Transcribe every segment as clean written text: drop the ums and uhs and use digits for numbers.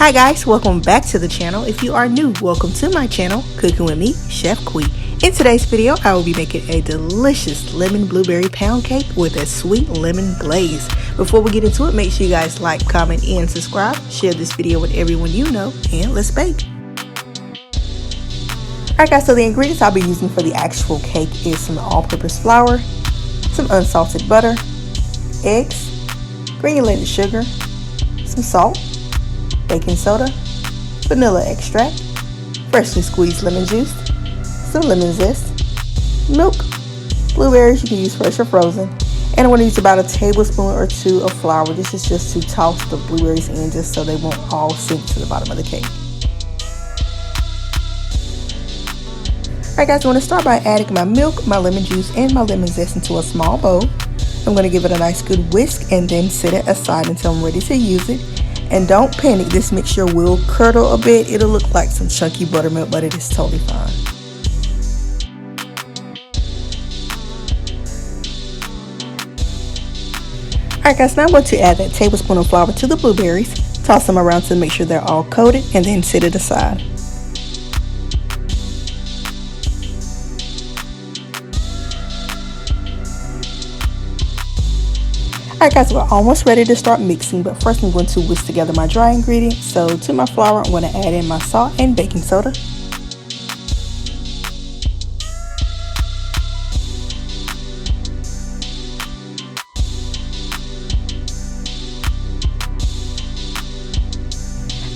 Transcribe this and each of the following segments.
Hi guys, welcome back to the channel. If you are new, welcome to my channel, Cooking with me, Chef Quee. In today's video, I will be making a delicious lemon blueberry pound cake with a sweet lemon glaze. Before we get into it, make sure you guys like, comment, and subscribe. Share this video with everyone you know, and let's bake. Alright guys, so the ingredients I'll be using for the actual cake is some all-purpose flour, some unsalted butter, eggs, granulated sugar, some salt, baking soda, vanilla extract, freshly squeezed lemon juice, some lemon zest, milk, blueberries, you can use fresh or frozen, and I'm going to use about a tablespoon or two of flour. This is just to toss the blueberries in just so they won't all sink to the bottom of the cake. Alright guys, I'm going to start by adding my milk, my lemon juice, and my lemon zest into a small bowl. I'm going to give it a nice good whisk and then set it aside until I'm ready to use it. And don't panic, this mixture will curdle a bit. It'll look like some chunky buttermilk, but it is totally fine. Alright guys, now I'm going to add that tablespoon of flour to the blueberries. Toss them around to make sure they're all coated and then set it aside. Alright guys, we're almost ready to start mixing, but first I'm going to whisk together my dry ingredients. So to my flour, I'm going to add in my salt and baking soda.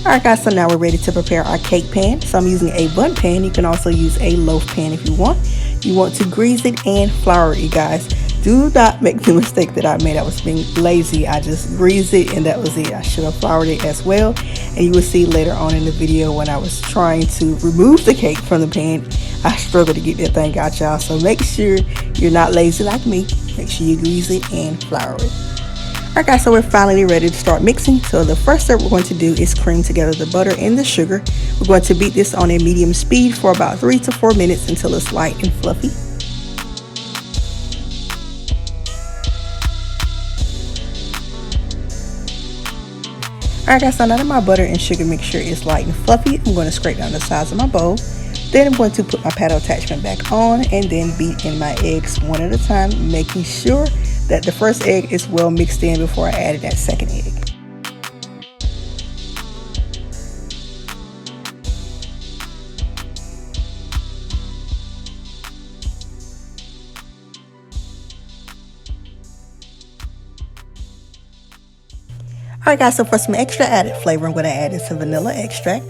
Alright guys, so now we're ready to prepare our cake pan. So I'm using a bundt pan. You can also use a loaf pan if you want. You want to grease it and flour it, you guys. Do not make the mistake that I made. I was being lazy. I just greased it and that was it. I should have floured it as well. And you will see later on in the video when I was trying to remove the cake from the pan, I struggled to get that thing out, y'all. So make sure you're not lazy like me. Make sure you grease it and flour it. Alright guys, so we're finally ready to start mixing. So the first step we're going to do is cream together the butter and the sugar. We're going to beat this on a medium speed for about 3 to 4 minutes until it's light and fluffy. Alright guys, so now that my butter and sugar mixture is light and fluffy, I'm going to scrape down the sides of my bowl. Then I'm going to put my paddle attachment back on and then beat in my eggs one at a time, making sure that the first egg is well mixed in before I add that second egg. Alright guys, so for some extra added flavor, I'm going to add in some vanilla extract.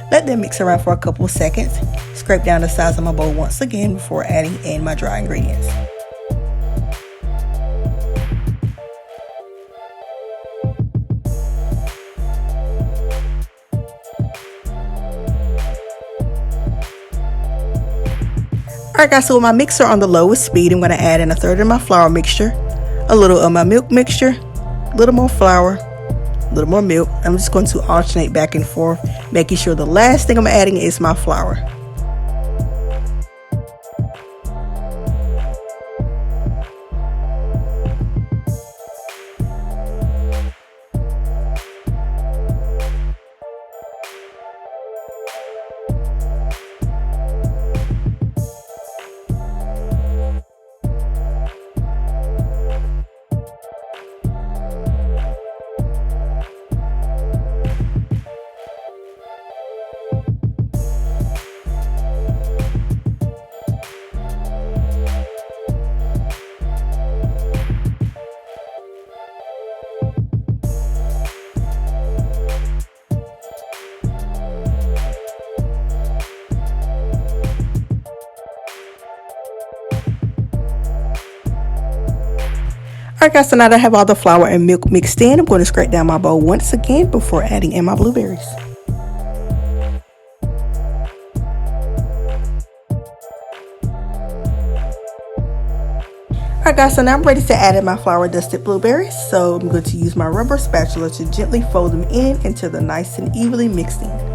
Let them mix around for a couple of seconds. Scrape down the sides of my bowl once again before adding in my dry ingredients. Alright guys, so with my mixer on the lowest speed, I'm going to add in a third of my flour mixture, a little of my milk mixture, a little more flour, a little more milk. I'm just going to alternate back and forth, making sure the last thing I'm adding is my flour. Alright guys, so now that I have all the flour and milk mixed in, I'm going to scrape down my bowl once again before adding in my blueberries. Alright guys, so now I'm ready to add in my flour dusted blueberries. So I'm going to use my rubber spatula to gently fold them in until they're nice and evenly mixed in.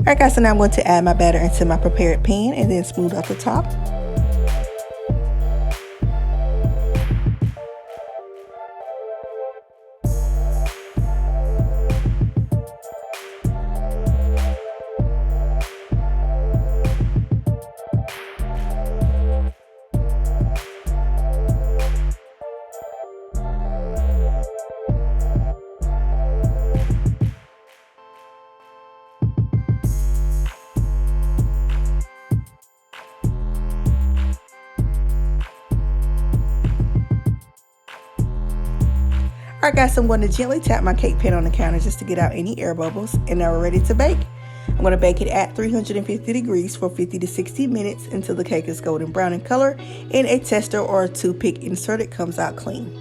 Alright guys, so now I'm going to add my batter into my prepared pan and then smooth out the top. Alright guys, so I'm going to gently tap my cake pan on the counter just to get out any air bubbles, and now we're ready to bake. I'm going to bake it at 350 degrees for 50 to 60 minutes until the cake is golden brown in color and a tester or a toothpick inserted comes out clean.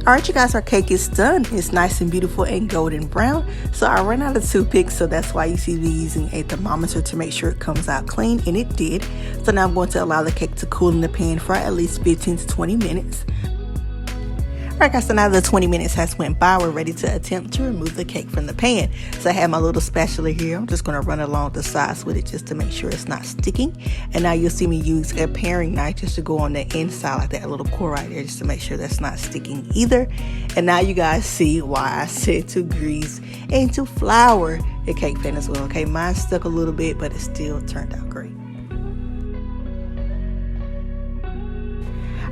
Alright you guys, our cake is done. It's nice and beautiful and golden brown. So I ran out of toothpicks, so that's why you see me using a thermometer to make sure it comes out clean, and it did. So now I'm going to allow the cake to cool in the pan for at least 15 to 20 minutes. Alright guys, so now the 20 minutes has went by, we're ready to attempt to remove the cake from the pan. So I have my little spatula here. I'm just going to run along the sides with it just to make sure it's not sticking. And now you'll see me use a paring knife just to go on the inside, like that little core right there, just to make sure that's not sticking either. And now you guys see why I said to grease and to flour your cake pan as well. Okay, mine stuck a little bit, but it still turned out great.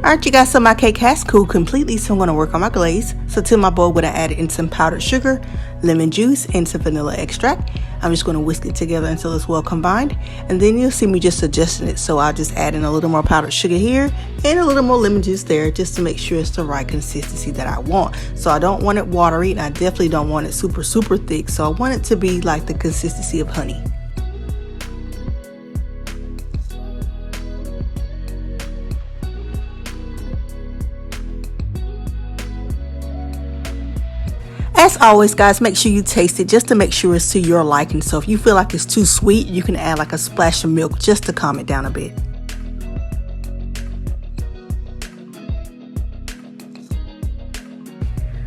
Alright you guys, so my cake has cooled completely, so I'm going to work on my glaze. So to my bowl, what I added in some powdered sugar, lemon juice, and some vanilla extract. I'm just going to whisk it together until it's well combined. And then you'll see me just adjusting it. So I'll just add in a little more powdered sugar here and a little more lemon juice there, just to make sure it's the right consistency that I want. So I don't want it watery, and I definitely don't want it super thick. So I want it to be like the consistency of honey. As always guys, make sure you taste it just to make sure it's to your liking. So if you feel like it's too sweet, you can add like a splash of milk just to calm it down a bit.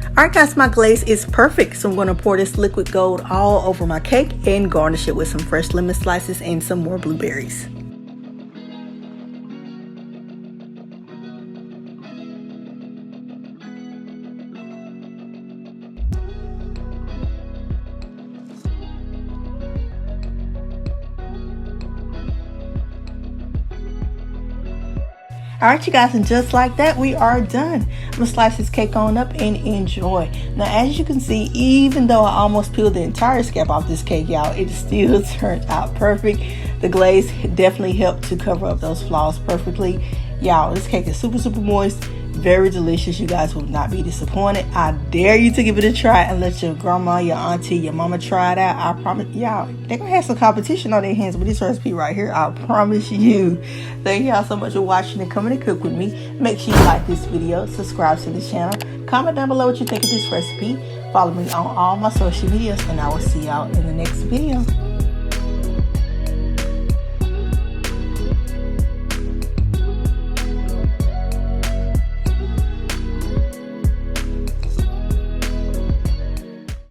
Alright guys, my glaze is perfect, so I'm going to pour this liquid gold all over my cake and garnish it with some fresh lemon slices and some more blueberries. Alright you guys, and just like that, we are done. I'm going to slice this cake on up and enjoy. Now as you can see, even though I almost peeled the entire scab off this cake, y'all, it still turned out perfect. The glaze definitely helped to cover up those flaws perfectly. Y'all, this cake is super moist, very delicious. You guys will not be disappointed. I dare you to give it a try and let your grandma, your auntie, your mama try it out. I promise y'all, they're gonna have some competition on their hands with this recipe right here. I promise you. Thank y'all so much for watching and coming to cook with me. Make sure you like this video, subscribe to the channel, comment down below what you think of this recipe, follow me on all my social medias, and I will see y'all in the next video.